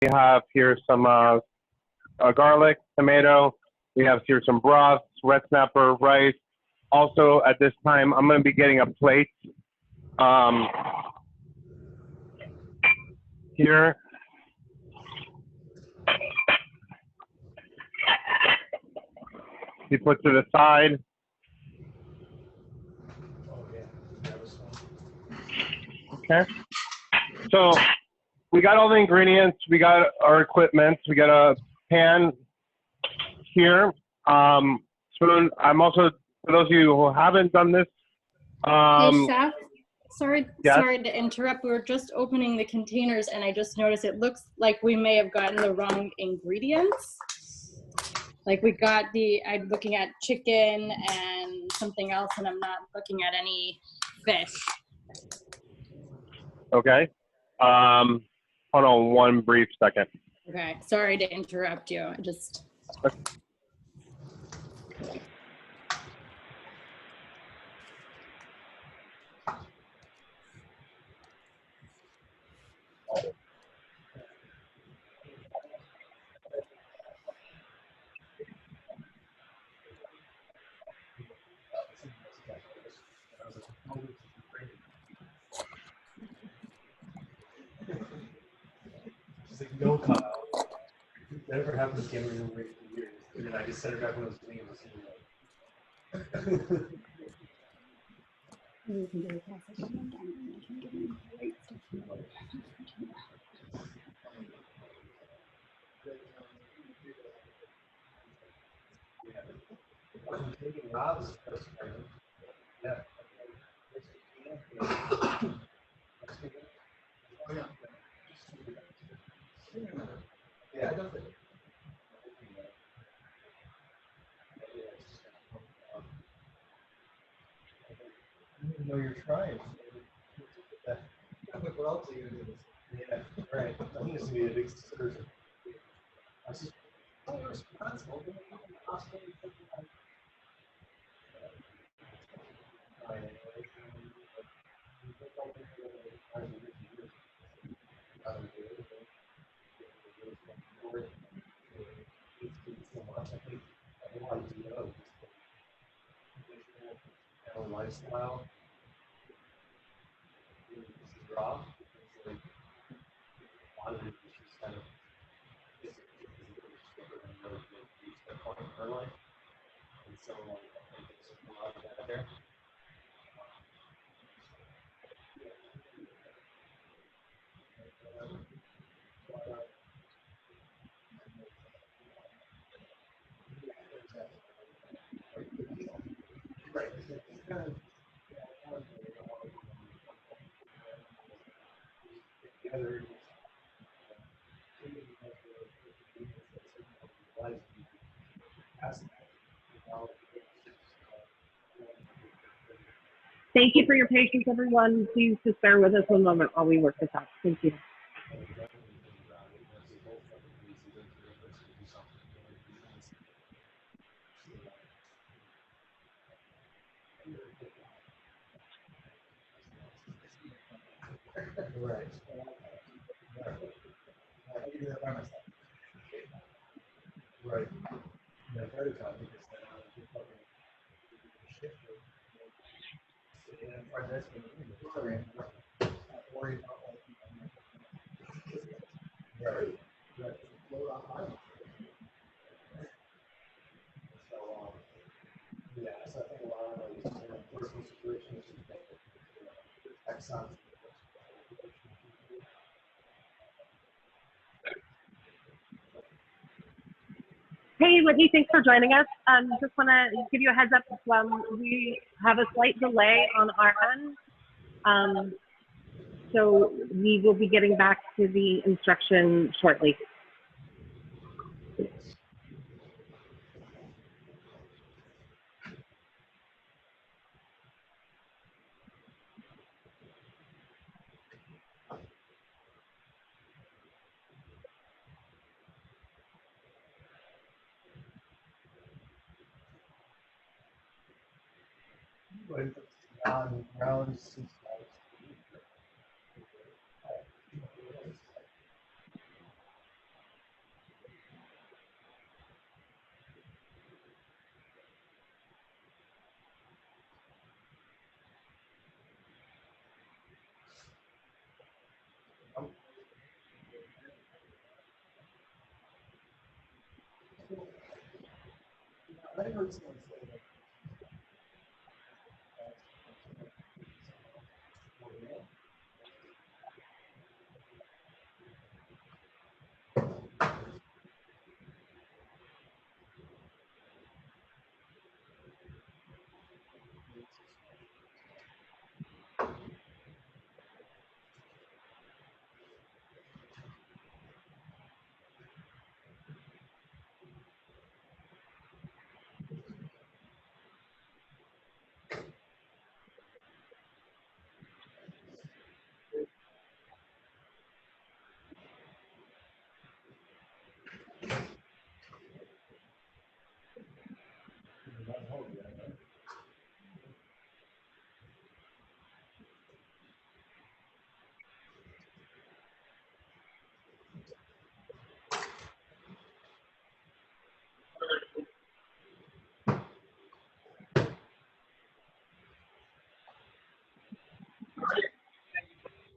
We have here some garlic, tomato. We have here some broth, red snapper, rice. Also, at this time, I'm going to be getting a plate here. He puts it aside. Okay. So we got all the ingredients. We got our equipment. We got a pan here. Spoon. I'm also, for those of you who haven't done this. Hey, Chef. Yes? Sorry to interrupt. We were just opening the containers, and I just noticed it looks like we may have gotten the wrong ingredients. Like we got I'm looking at chicken and something else, and I'm not looking at any fish. Okay. Hold on one brief second. Okay. Sorry to interrupt you. I just. Okay. She's like, no, Kyle. That never happened to Cameron in years. And then I just set her back when I was doing it. I'm taking Rob's first part. Yeah. Yeah. No, you're trying. What else are you gonna do? Yeah, right. I think this would be a big excursion. I just, you're responsible. Lifestyle. Raw. Like, a lot of it is just kind of her life. And so I think there's a lot of that there. Right. Together. Thank you for your patience, everyone. Please just bear with us one moment while we work this out. Thank you. Right. I can do that by myself. Right. Yeah, very good. Right. Yeah, so I think a lot of these personal situations, excellent. Hey, Whitney, thanks for joining us. Just want to give you a heads up. We have a slight delay on our end. So we will be getting back to the instruction shortly. heard someone say that.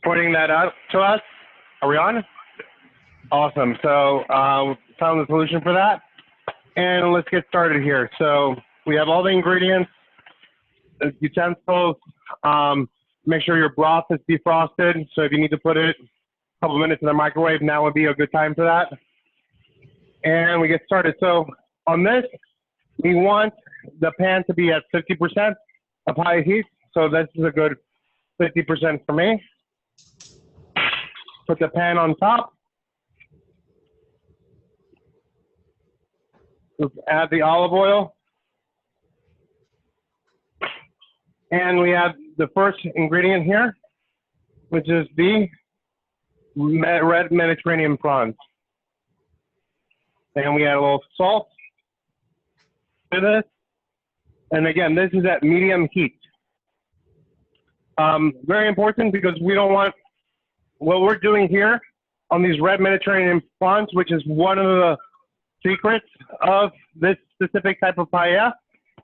Pointing that out to us. Are we on? Awesome. So found the solution for that. And let's get started here. So we have all the ingredients, the utensils. Make sure your broth is defrosted. So if you need to put it a couple minutes in the microwave, now would be a good time for that. And we get started. So on this, we want the pan to be at 50% of high heat. So this is a good 50% for me. Put the pan on top. Add the olive oil. And we have the first ingredient here, which is the red Mediterranean prawns. And we add a little salt to this. And again, this is at medium heat. Very important because we don't want, what we're doing here on these red Mediterranean prawns, which is one of the secrets of this specific type of paella,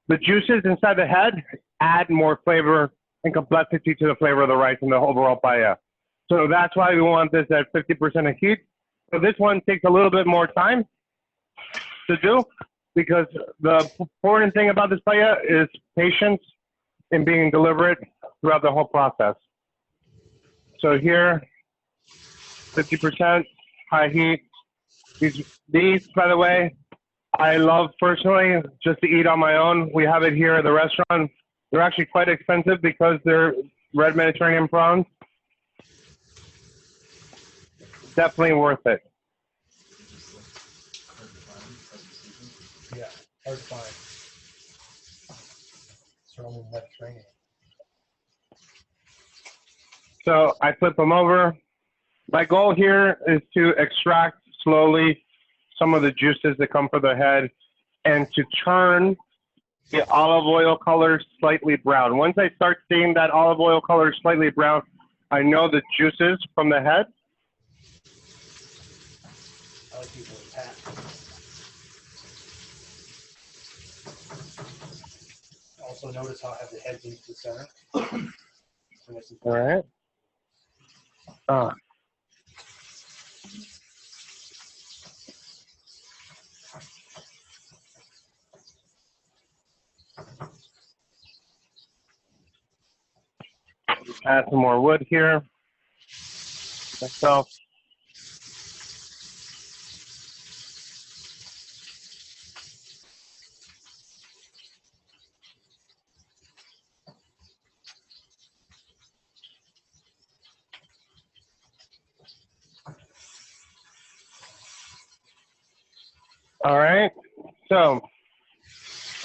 the juices inside the head add more flavor and complexity to the flavor of the rice and the overall paella. So that's why we want this at 50% of heat. So this one takes a little bit more time to do because the important thing about this paella is patience and being deliberate throughout the whole process. So here, 50% high heat. These, by the way, I love personally just to eat on my own. We have it here at the restaurant. They're actually quite expensive because they're red Mediterranean prawns. Definitely worth it. Yeah, hard to find. It's from the Mediterranean. So I flip them over. My goal here is to extract slowly some of the juices that come from the head and to turn the olive oil color slightly brown. Once I start seeing that olive oil color slightly brown, I know the juices from the head. I like people with pat. Also notice how I have the heads into the center. So this is All right. Add some more wood here. Myself. All right. So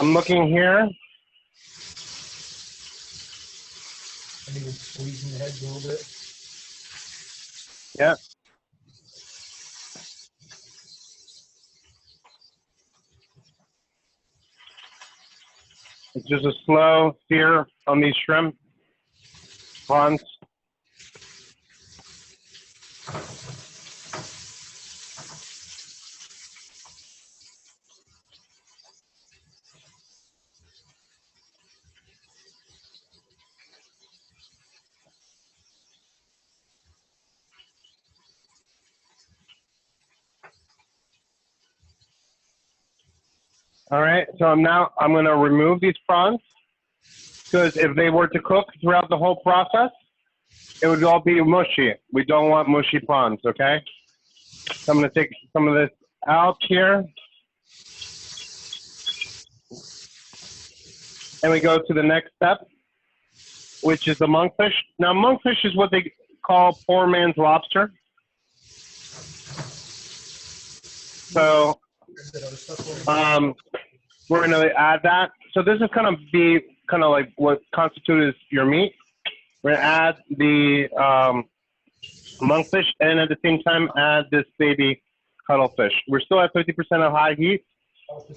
I'm looking here. and even squeezing the heads a little bit. Yeah. It's just a slow sear on these shrimp prawns. All right, so I'm going to remove these prawns because if they were to cook throughout the whole process, it would all be mushy. We don't want mushy prawns, okay? So I'm going to take some of this out here. And we go to the next step, which is the monkfish. Now, monkfish is what they call poor man's lobster. So we're going to add that. So this is going to be kind of like what constitutes your meat. We're going to add the monkfish and at the same time add this baby cuttlefish. We're still at 50% of high heat.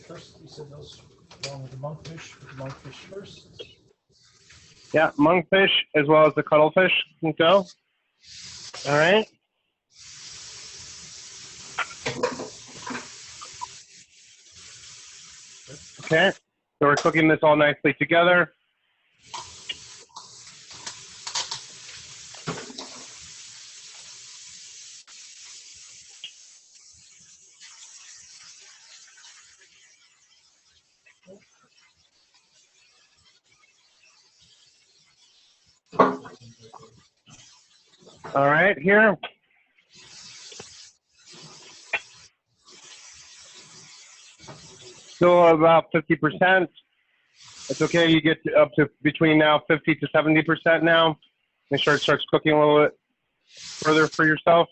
First, you said those along with the monkfish first. Yeah, monkfish as well as the cuttlefish can go. All right. Okay, so we're cooking this all nicely together. All right, here. Still about 50%. It's okay, you get up to between now 50 to 70% now. Make sure it starts cooking a little bit further for yourself.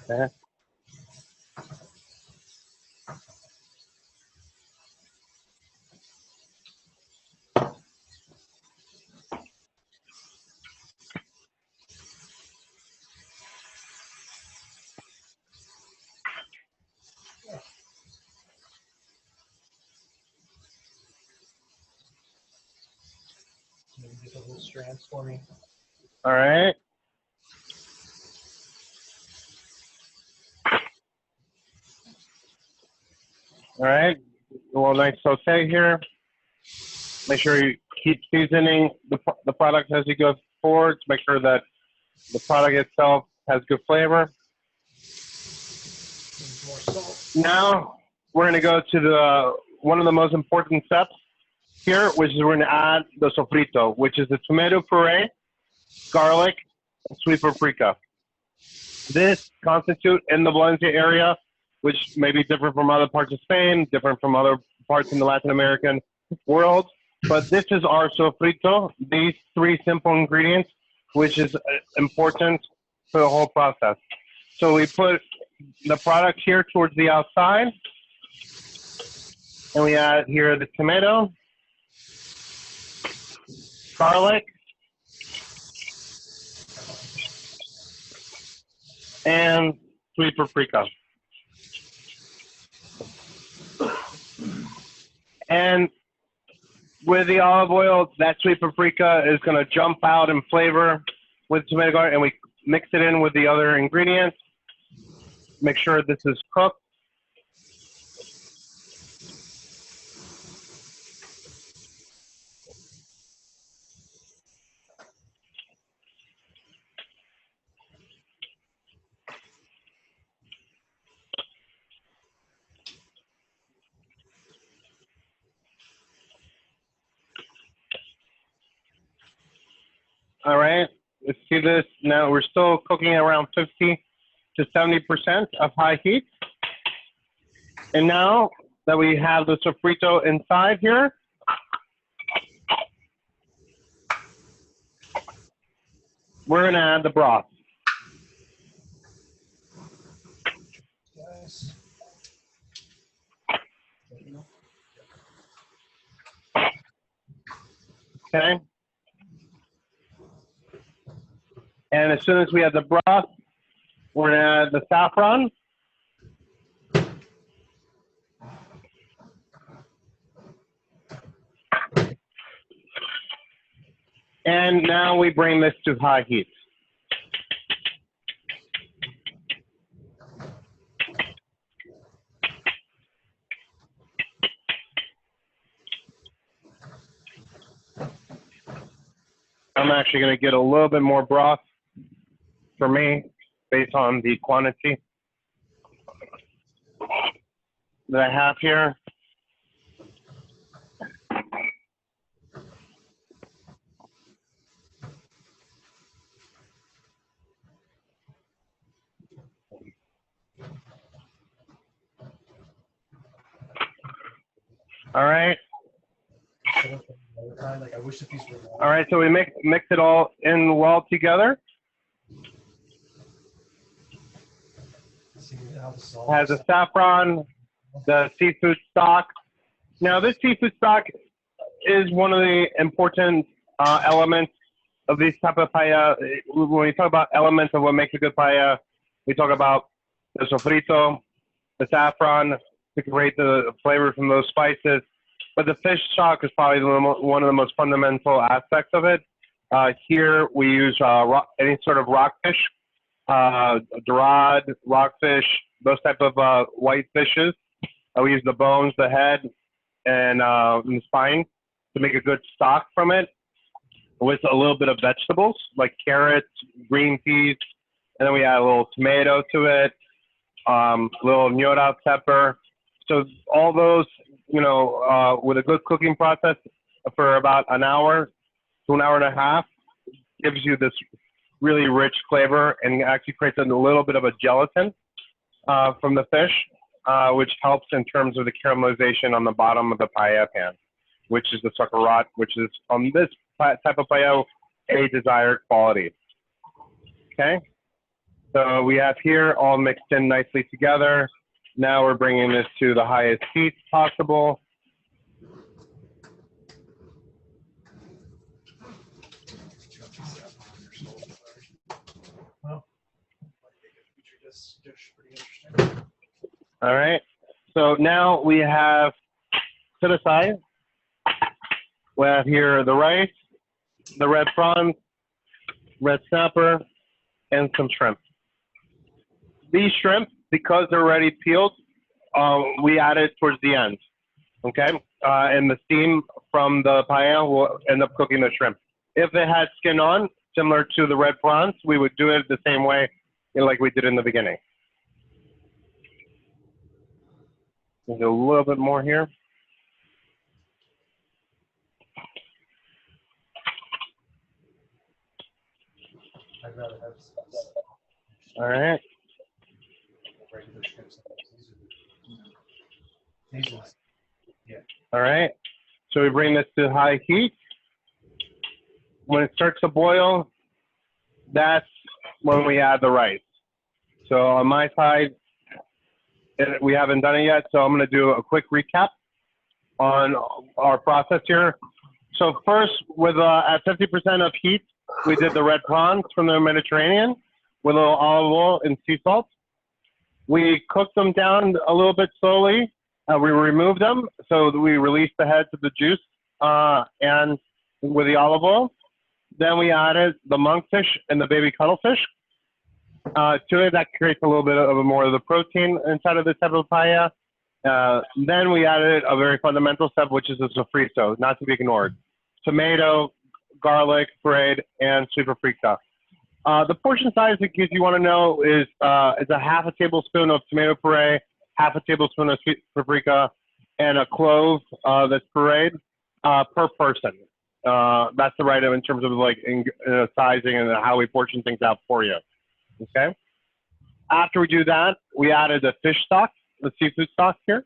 Okay. Maybe get the little strands for me. All right. All right. A little nice saute here. Make sure you keep seasoning the product as you go forward to make sure that the product itself has good flavor. More salt. Now we're going to go to one of the most important steps here, which is we're going to add the sofrito, which is the tomato puree, garlic, and sweet paprika. This constitutes in the Valencia area, which may be different from other parts of Spain, different from other parts in the Latin American world, but this is our sofrito, these three simple ingredients, which is important for the whole process. So we put the product here towards the outside, and we add here the tomato, garlic, and sweet paprika. And with the olive oil, that sweet paprika is going to jump out in flavor with tomato garlic, and we mix it in with the other ingredients. Make sure this is cooked. All right, let's see this. Now we're still cooking around 50 to 70% of high heat. And now that we have the sofrito inside here, we're going to add the broth. Guys. Okay. And as soon as we have the broth, we're going to add the saffron. And now we bring this to high heat. I'm actually going to get a little bit more broth for me based on the quantity that I have here. All right. Like, I wish the piece were more. All right, so we mix it all in well together. See how the salt Has the saffron, the seafood stock. Now, this seafood stock is one of the important elements of these type of paella. When we talk about elements of what makes a good paella, we talk about the sofrito, the saffron to create the flavor from those spices. But the fish stock is probably one of the most fundamental aspects of it. Here we use any sort of rockfish, dorade, rockfish, those type of white fishes. We use the bones, the head, and the spine to make a good stock from it, with a little bit of vegetables like carrots, green peas, and then we add a little tomato to it, little gnocchi pepper. So all those, with a good cooking process for about an hour to an hour and a half, gives you this really rich flavor and actually creates a little bit of a gelatin from the fish, which helps in terms of the caramelization on the bottom of the paella pan, which is the sacarat, which is on this type of paella a desired quality. Okay, so we have here all mixed in nicely together. Now we're bringing this to the highest heat possible. Well, this dish pretty interesting. All right, so now we have to the side, we have here the rice, the red prawns, red snapper, and some shrimp. These shrimp, because they're already peeled, we add it towards the end, okay? And the steam from the paella will end up cooking the shrimp. If it had skin on, similar to the red prawns, we would do it the same way like we did in the beginning. We'll do a little bit more here. I'd rather have All right. regular shrimps. These are, yeah. All right. So we bring this to high heat. When it starts to boil, that's when we add the rice. So on my side, we haven't done it yet, so I'm going to do a quick recap on our process here. So first, with at 50% of heat, we did the red prawns from the Mediterranean with a little olive oil and sea salt. We cooked them down a little bit slowly. We removed them, so we released the heads of the juice and with the olive oil. Then we added the monkfish and the baby cuttlefish to it. That creates a little bit of more of the protein inside of this type of paella. Then we added a very fundamental step, which is the sofrito, not to be ignored. Tomato, garlic, bread, and sweet paprika. The portion size, in case you want to know, is a half a tablespoon of tomato puree, half a tablespoon of sweet paprika, and a clove that's pureed per person. That's the right in terms of like sizing and how we portion things out for you. Okay. After we do that, we added the fish stock, the seafood stock here,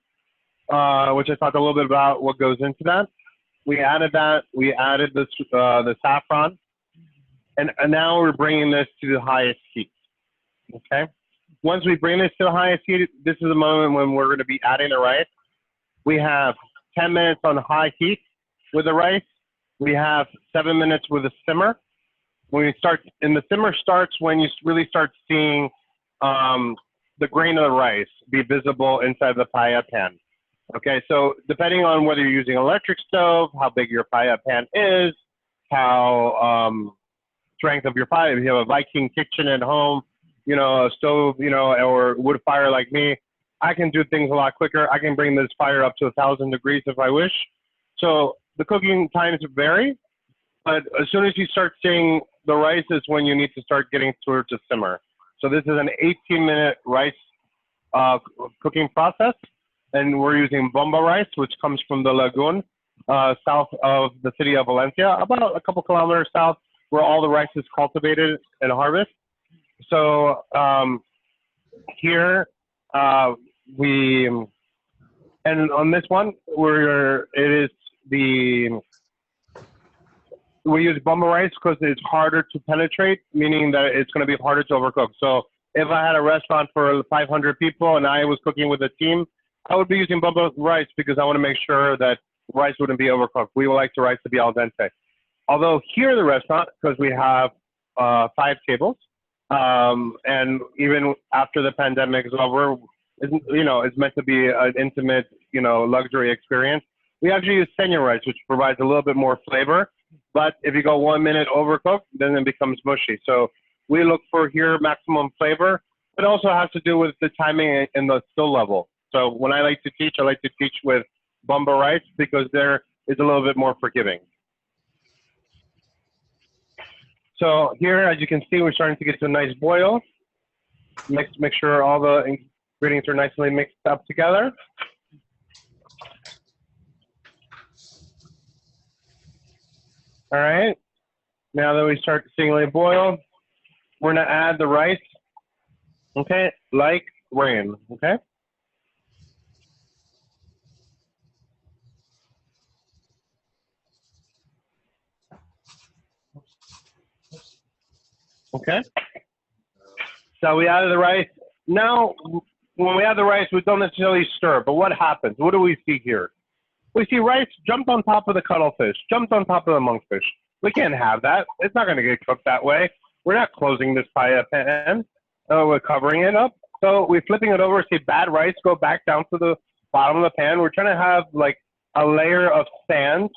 which I talked a little bit about what goes into that. We added that. We added the saffron, and now we're bringing this to the highest heat. Okay. Once we bring this to the highest heat, this is the moment when we're going to be adding the rice. We have 10 minutes on high heat with the rice. We have 7 minutes with a simmer. When we start, and the simmer starts when you really start seeing the grain of the rice be visible inside the paella pan. Okay, so depending on whether you're using an electric stove, how big your paella pan is, how strength of your paella, if you have a Viking kitchen at home, a stove, or wood fire like me, I can do things a lot quicker. I can bring this fire up to 1,000 degrees if I wish. So the cooking times vary. But as soon as you start seeing the rice is when you need to start getting towards a simmer. So this is an 18-minute rice cooking process, and we're using bomba rice, which comes from the lagoon south of the city of Valencia, about a couple kilometers south, where all the rice is cultivated and harvested. So here and on this one, we use bomba rice because it's harder to penetrate, meaning that it's going to be harder to overcook. So if I had a restaurant for 500 people and I was cooking with a team, I would be using bomba rice because I want to make sure that rice wouldn't be overcooked. We would like the rice to be al dente. Although here at the restaurant, because we have 5 tables, and even after the pandemic is over, it's meant to be an intimate, luxury experience. We actually use senior rice, which provides a little bit more flavor. But if you go 1 minute overcooked, then it becomes mushy. So we look for here maximum flavor. It also has to do with the timing and the skill level. So when I like to teach with bomba rice because there is a little bit more forgiving. So here, as you can see, we're starting to get to a nice boil. Make sure all the ingredients are nicely mixed up together. All right. Now that we start seeing it boil, we're gonna add the rice. Okay, like rain. Okay. Okay. So we added the rice. Now, when we add the rice, we don't necessarily stir. But what happens? What do we see here? We see rice jumped on top of the cuttlefish, jumped on top of the monkfish. We can't have that. It's not going to get cooked that way. We're not closing this paella pan. We're covering it up. So we're flipping it over. See bad rice go back down to the bottom of the pan. We're trying to have like a layer of sand,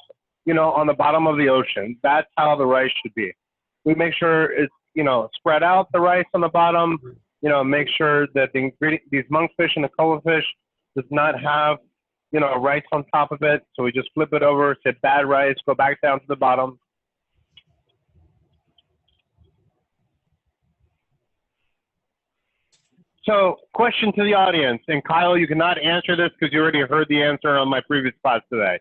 on the bottom of the ocean. That's how the rice should be. We make sure it's, spread out the rice on the bottom. Make sure that these monkfish and the cuttlefish does not have rice on top of it. So we just flip it over, say bad rice, go back down to the bottom. So question to the audience, and Kyle, you cannot answer this because you already heard the answer on my previous class today.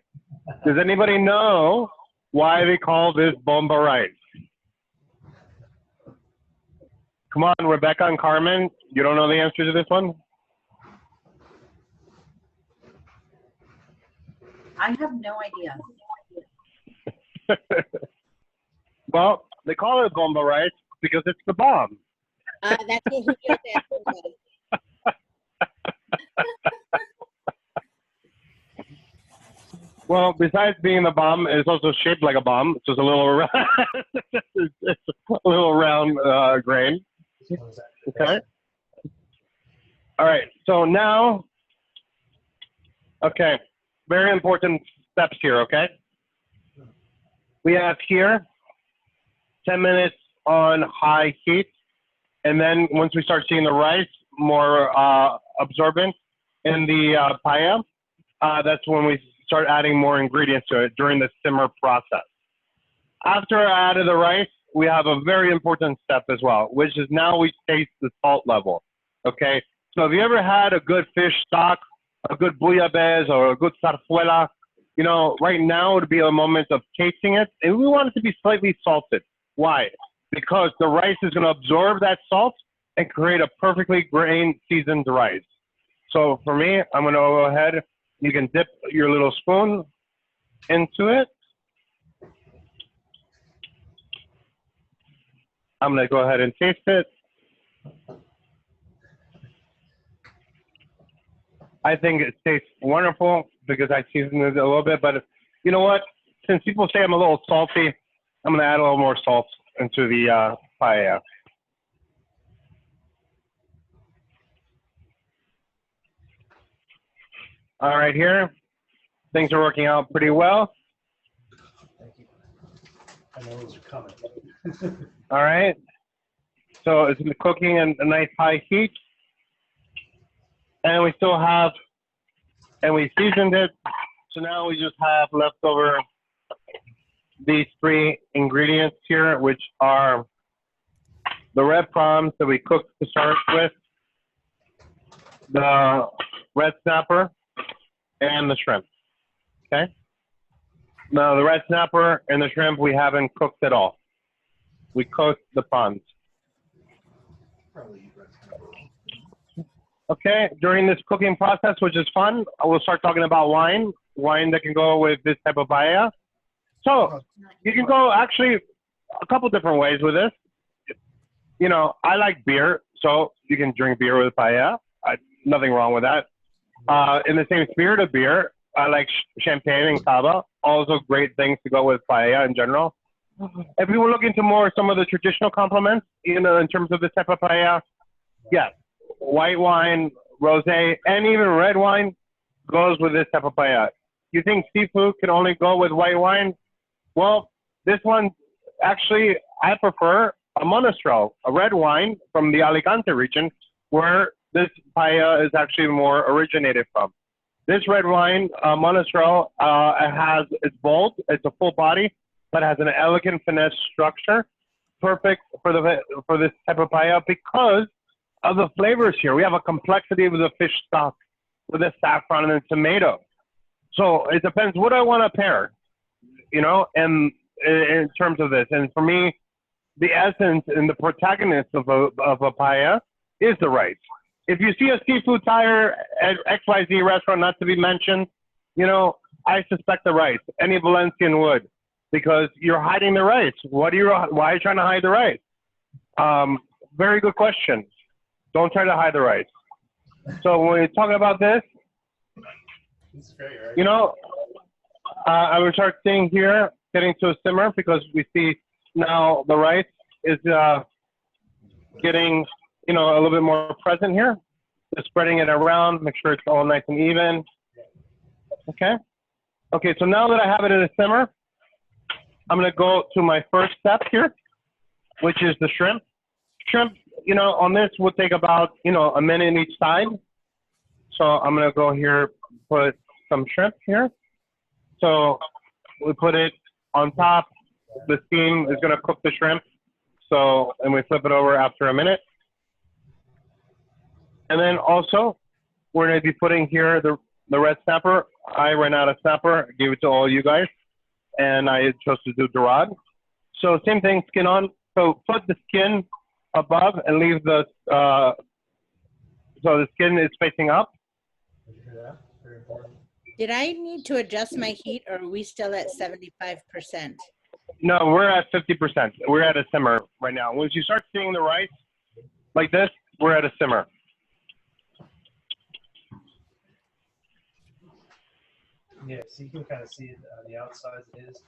Does anybody know why they call this bomba rice? Come on, Rebecca and Carmen, you don't know the answer to this one? I have no idea. Well, they call it bomba rice because it's the bomb. That's what he just answered. Well, besides being the bomb, it's also shaped like a bomb. It's just a little, it's a little round grain. Okay. All right. So now, okay, very important steps here. Okay. We have here 10 minutes on high heat. And then once we start seeing the rice more absorbent in the paella, that's when we start adding more ingredients to it during the simmer process. After I added the rice, we have a very important step as well, which is now we taste the salt level. Okay. So if you ever had a good fish stock, a good bouillabaisse or a good zarzuela, right now would be a moment of tasting it. And we want it to be slightly salted. Why? Because the rice is going to absorb that salt and create a perfectly grained seasoned rice. So for me, I'm going to go ahead. You can dip your little spoon into it. I'm going to go ahead and taste it. I think it tastes wonderful because I seasoned it a little bit. But you know what? Since people say I'm a little salty, I'm going to add a little more salt into the paella. All right, here. Things are working out pretty well. Thank you. I know those are coming. All right. So it's cooking in a nice high heat. And we still have, and we seasoned it. So now we just have leftover these three ingredients here, which are the red prawns that we cooked to start with, the red snapper, and the shrimp. Okay? Now, the red snapper and the shrimp we haven't cooked at all. We cooked the prawns. Probably eat red snapper. Okay, during this cooking process, which is fun, I will start talking about wine that can go with this type of paella. So you can go actually a couple different ways with this. You know, I like beer, so you can drink beer with paella. Nothing wrong with that. In the same spirit of beer, I like champagne and cava. Also great things to go with paella in general. If you were looking to more some of the traditional complements, you know, in terms of this type of paella, yes, white wine, rosé, and even red wine goes with this type of paella. You think seafood can only go with white wine? Well, this one, actually, I prefer a Monastrell, a red wine from the Alicante region, where this paella is actually more originated from. This red wine, Monastrell, it's bold, it's a full body, but has an elegant finesse structure, perfect for this type of paella because of the flavors here. We have a complexity with the fish stock, with the saffron and the tomato. So it depends what I want to pair, you know, and in terms of this. And for me, the essence and the protagonist of a paella is the rice. If you see a seafood tire at XYZ restaurant, not to be mentioned, you know, I suspect the rice. Any Valencian would, because you're hiding the rice. Why are you trying to hide the rice? Very good question. Don't try to hide the rice. So when we're talking about this, It's great, right? you know, I would start seeing here, getting to a simmer because we see now the rice is getting, you know, a little bit more present here. Just spreading it around, make sure it's all nice and even. Okay. Okay, so now that I have it in a simmer, I'm gonna go to my first step here, which is the shrimp. Shrimp, you know, on this will take about, you know, a minute each side. So I'm gonna go here, put some shrimp here. So we put it on top. The steam is gonna cook the shrimp. So, and we flip it over after a minute. And then also, we're gonna be putting here the red snapper. I ran out of snapper, gave it to all you guys, and I chose to do Dorade. So same thing, skin on. So put the skin above and leave the, so the skin is facing up. Did you hear that? Very important. Did I need to adjust my heat or are we still at 75%? No, we're at 50%. We're at a simmer right now. Once you start seeing the rice like this, we're at a simmer. Yeah, so you can kind of see it on the outside. It is.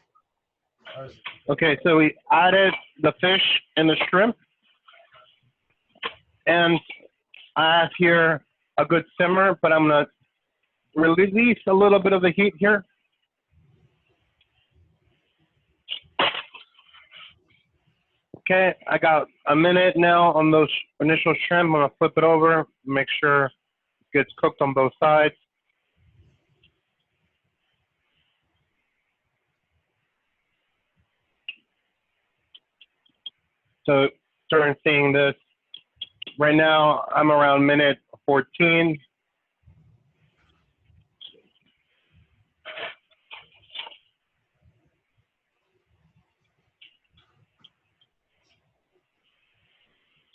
Ours- Okay, so we added the fish and the shrimp. And I have here a good simmer, but I'm gonna release a little bit of the heat here. Okay, I got a minute now on those initial shrimp. I'm gonna flip it over, make sure it gets cooked on both sides. So starting seeing this. Right now, I'm around minute 14.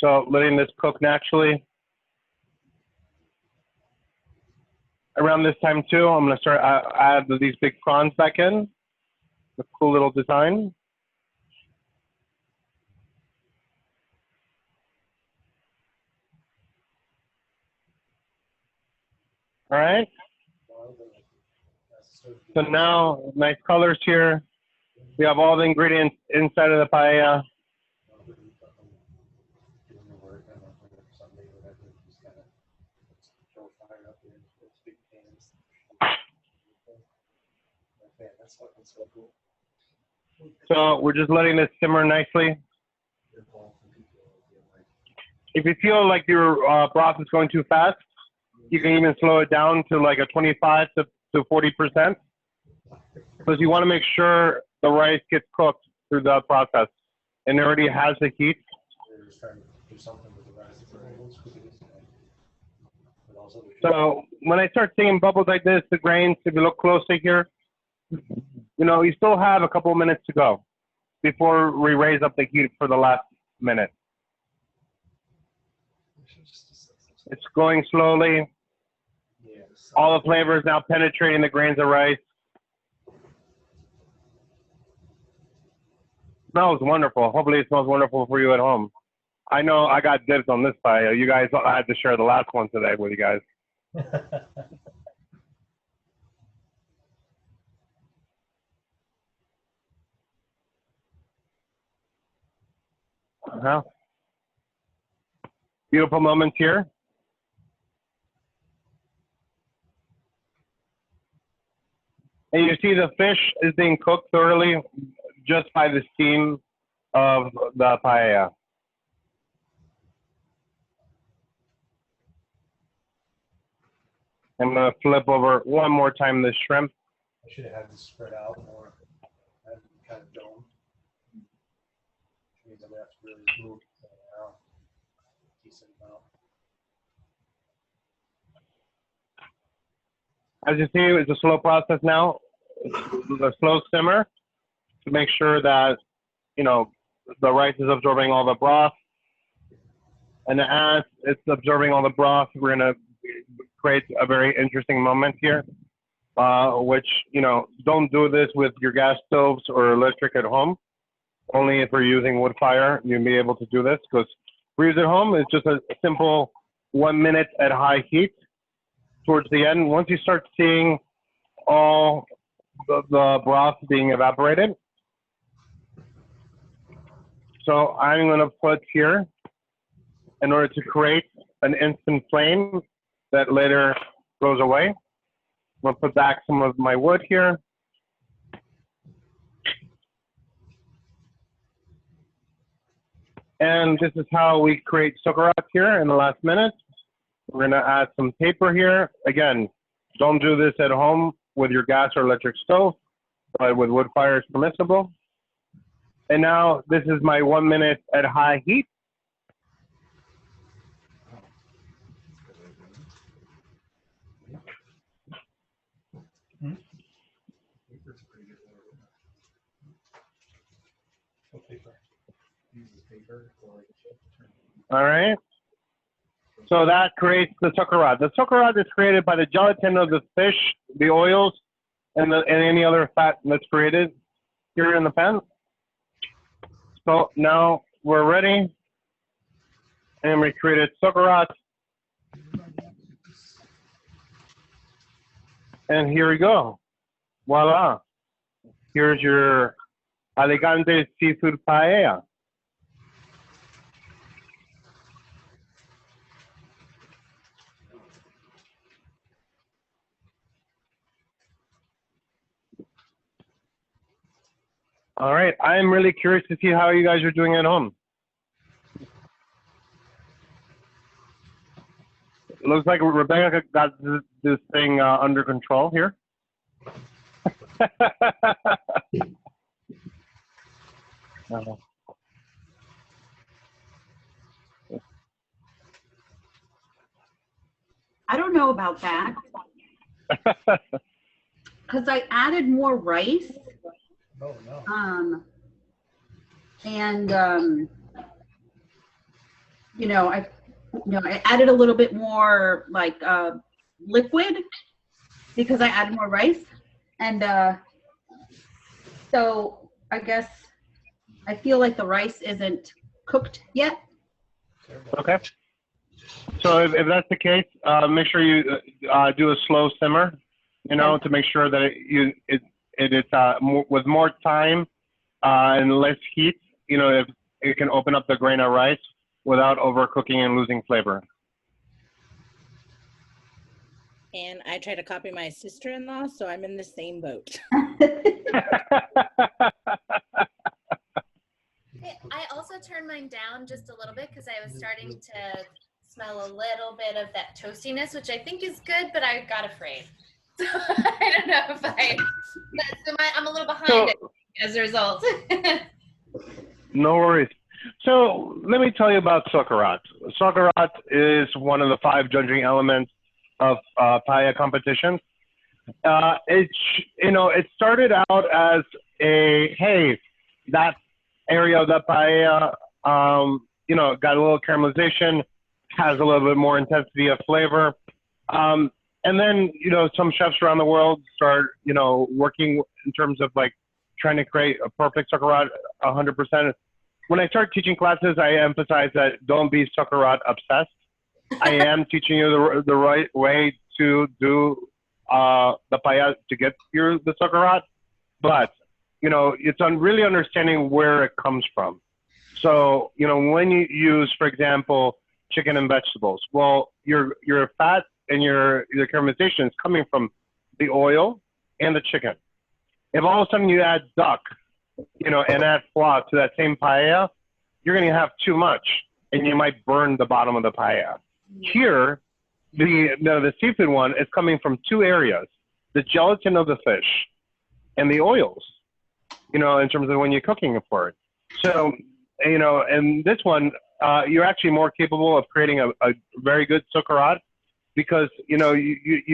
So letting this cook naturally. Around this time too, I'm gonna start add these big prawns back in. A cool little design. All right. So now, nice colors here. We have all the ingredients inside of the paella. So we're just letting this simmer nicely. If you feel like your broth is going too fast, you can even slow it down to like a 25 to 40%. Because you want to make sure the rice gets cooked through the process. And it already has the heat. We're just trying to do something with the rice. But also So when I start seeing bubbles like this, the grains, if you look closely here, you still have a couple of minutes to go before we raise up the heat for the last minute. It's going slowly. yeah, All the flavor is now penetrating the grains of rice. Smells wonderful. Hopefully it smells wonderful for you at home. I know I got dibs on this paella. You guys, I had to share the last one today with you guys. Uh-huh. Beautiful moments here. And you see the fish is being cooked thoroughly just by the steam of the paella. I'm going to flip over one more time the shrimp. I should have had this spread out more. Had it kind of dome. Which means I'm gonna have to really move it around a decent amount. As you see, it's a slow process now. It's a slow simmer to make sure that, the rice is absorbing all the broth. And as it's absorbing all the broth, we're going to create a very interesting moment here, which, don't do this with your gas stoves or electric at home. Only if we're using wood fire, you'll be able to do this, because for use at home, it's just a simple 1 minute at high heat. Towards the end, once you start seeing all the broth being evaporated. So I'm going to put here, in order to create an instant flame that later goes away, I'm going to put back some of my wood here. And this is how we create sukarat here in the last minute. We're going to add some paper here. Again, don't do this at home with your gas or electric stove, but with wood fire is permissible. And now this is my 1 minute at high heat. Paper's pretty good. What paper? Use this paper or All right. So that creates the sukarat. The sukarat is created by the gelatin of the fish, the oils, and any other fat that's created here in the pan. So now we're ready. And we created sukarat. And here we go. Voila. Here's your Alicante seafood paella. All right. I'm really curious to see how you guys are doing at home. It looks like Rebecca got this thing under control here. I don't know about that. Because I added more rice. Oh, no. I added a little bit more like liquid because I added more rice. And so I guess I feel like the rice isn't cooked yet. Okay. So if that's the case, make sure you do a slow simmer, to make sure that it's with more time and less heat, if it can open up the grain of rice without overcooking and losing flavor. And I try to copy my sister-in-law, so I'm in the same boat. I also turned mine down just a little bit because I was starting to smell a little bit of that toastiness, which I think is good, but I got afraid. So I don't know if I'm a little behind it. as a result. No worries. So let me tell you about Soccerat. Soccerat is one of the 5 judging elements of paella competition. It started out as hey, that area of the paella, got a little caramelization, has a little bit more intensity of flavor. And then, some chefs around the world start, working in terms of like trying to create a perfect Soccerat 100%. When I start teaching classes, I emphasize that don't be Soccerat obsessed. I am teaching you the right way to do the paella to get through the Soccerat, but it's on really understanding where it comes from. So when you use, for example, chicken and vegetables, well, your fat and your caramelization is coming from the oil and the chicken. If all of a sudden you add duck, and add flour to that same paella, you're going to have too much, and you might burn the bottom of the paella. Here, the seafood one is coming from 2 areas: the gelatin of the fish and the oils. In terms of when you're cooking for it. So, and this one, you're actually more capable of creating a very good Soccerat because you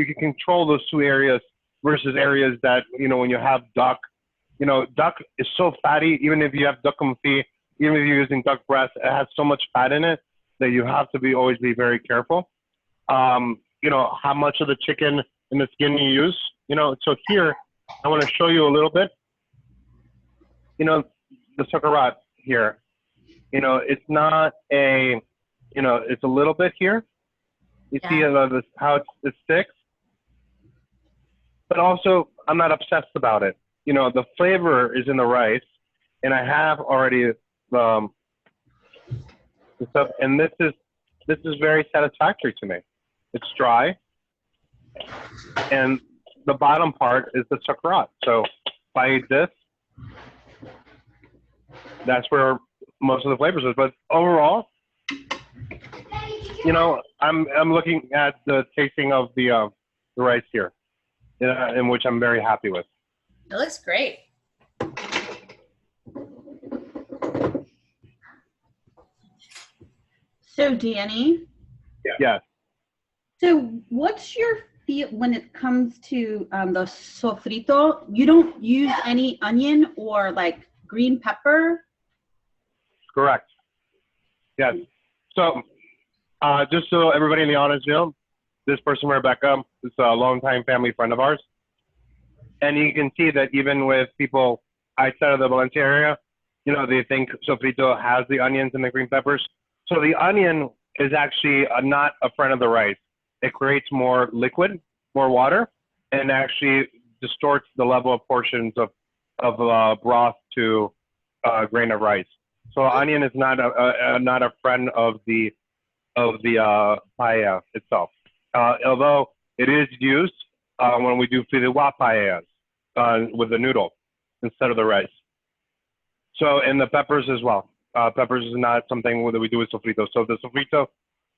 can control those 2 areas versus areas that when you have duck. Duck is so fatty, even if you have duck confit, even if you're using duck breast, it has so much fat in it that you have to always be very careful. How much of the chicken and the skin you use. So here, I want to show you a little bit. The Soccerat here, it's not it's a little bit here. You see how it sticks? But also, I'm not obsessed about it. The flavor is in the rice, and I have already the stuff, and this is very satisfactory to me. It's dry, and the bottom part is the Soccerat. So if I eat this, that's where most of the flavors is. But overall, I'm looking at the tasting of the rice here, in which I'm very happy with. It looks great. So Danny, Yeah. so what's your feel when it comes to the sofrito? You don't use any onion or like green pepper? Correct. Yes. So, just so everybody in the audience knows, this person, Rebecca, is a longtime family friend of ours. And you can see that even with people outside of the Valencia area, they think sofrito has the onions and the green peppers. So the onion is actually not a friend of the rice. It creates more liquid, more water, and actually distorts the level of portions of broth to grain of rice. So onion is not a friend of the paella itself. Although it is used when we do fideuà paellas with the noodle instead of the rice. So, and the peppers as well. Peppers is not something that we do with sofrito. So the sofrito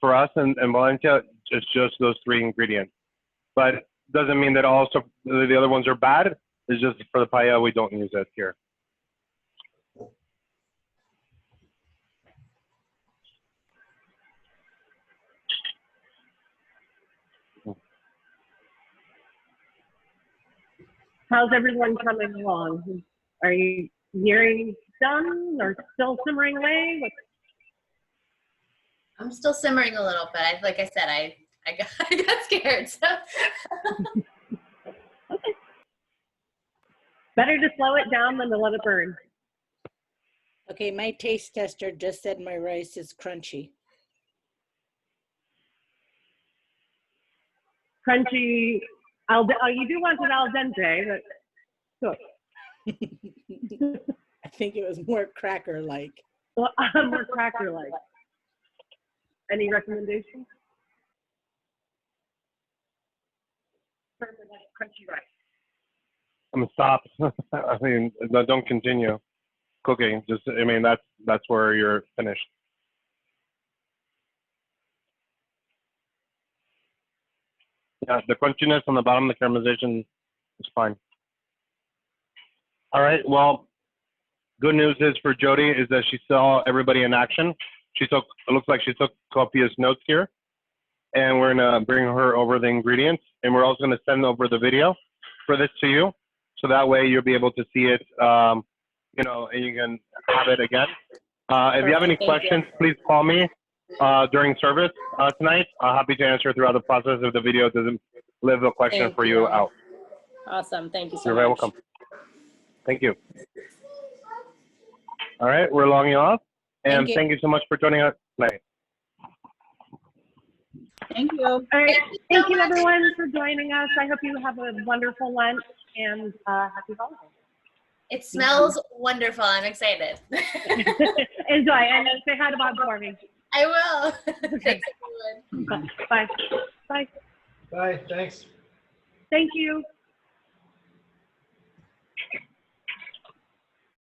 for us in Valencia is just those 3 ingredients. But doesn't mean that also the other ones are bad. It's just for the paella we don't use it here. How's everyone coming along? Are you nearing done or still simmering away? I'm still simmering a little, but like I said, I got scared. So. Okay. Better to slow it down than to let it burn. Okay, my taste tester just said my rice is crunchy. Crunchy. You do want it al dente, but good. I think it was more cracker-like. Well, more cracker-like. Any recommendations? For crunchy rice. I'm gonna stop. I mean, don't continue cooking. That's where you're finished. Yeah, the crunchiness on the bottom, the caramelization is fine. All right, well, Good news is for Jody is that she saw everybody in action. It looks like she took copious notes here. And we're gonna bring her over the ingredients, and we're also gonna send over the video for this to you. So that way you'll be able to see it, you know, and you can have it again. If you have any Perfect, thank you. questions, please call me during service tonight. I'm happy to answer throughout the process if the video doesn't leave a question Thank for you you. out. Awesome. Thank you so You're much. very welcome. Thank you. All right, we're logging off. And Thank thank you. you so much for joining us tonight. Thank you. All right. Thank you so Thank you, much. everyone, for joining us. I hope you have a wonderful lunch and happy holidays. It smells wonderful. I'm excited. Enjoy and say hi to Bob for me. I will. Thanks, everyone. Bye. Bye. Bye, thanks. Thank you.